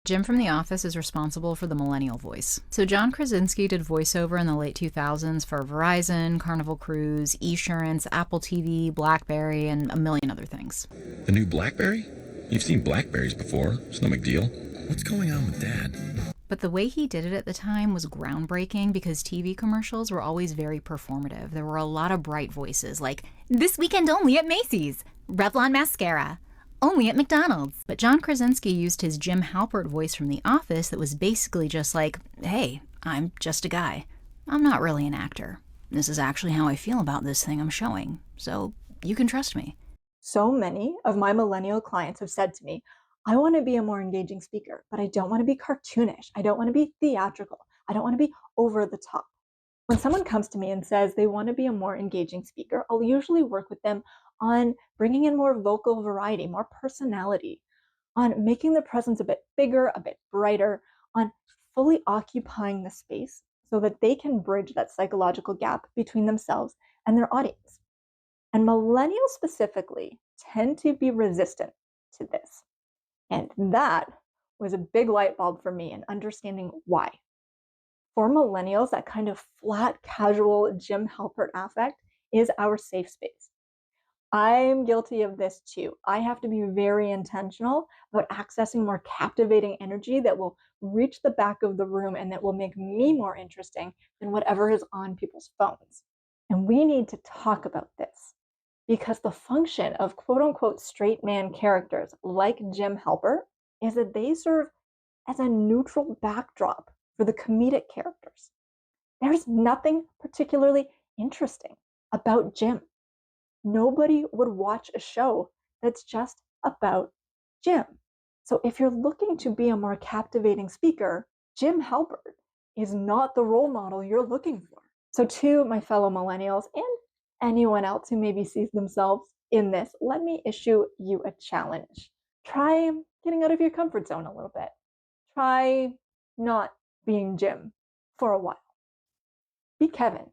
Jim from The Office is responsible for the millennial voice. So John Krasinski did voiceover in the late 2000s for Verizon, Carnival Cruise, Esurance, Apple TV, BlackBerry, and a million other things. The new BlackBerry? You've seen Blackberries before. It's no big deal. What's going on with that? But the way he did it at the time was groundbreaking because TV commercials were always very performative. There were a lot of bright voices like, "This weekend only at Macy's," "Revlon mascara," "only at McDonald's." But John Krasinski used his Jim Halpert voice from The Office that was basically just like, "Hey, I'm just a guy. I'm not really an actor. This is actually how I feel about this thing I'm showing. So you can trust me." So many of my millennial clients have said to me, I want to be a more engaging speaker, but I don't want to be cartoonish. I don't want to be theatrical. I don't want to be over the top. When someone comes to me and says they want to be a more engaging speaker, I'll usually work with them on bringing in more vocal variety, more personality, on making the presence a bit bigger, a bit brighter, on fully occupying the space so that they can bridge that psychological gap between themselves and their audience. And millennials specifically tend to be resistant to this. And that was a big light bulb for me in understanding why. For millennials, that kind of flat, casual Jim Halpert affect is our safe space. I'm guilty of this too. I have to be very intentional about accessing more captivating energy that will reach the back of the room and that will make me more interesting than whatever is on people's phones. And we need to talk about this because the function of quote unquote straight man characters like Jim Halpert is that they serve as a neutral backdrop for the comedic characters. There's nothing particularly interesting about Jim. Nobody would watch a show that's just about Jim. So if you're looking to be a more captivating speaker, Jim Halpert is not the role model you're looking for. So to my fellow millennials and anyone else who maybe sees themselves in this, let me issue you a challenge. Try getting out of your comfort zone a little bit. Try not being Jim for a while. Be Kevin.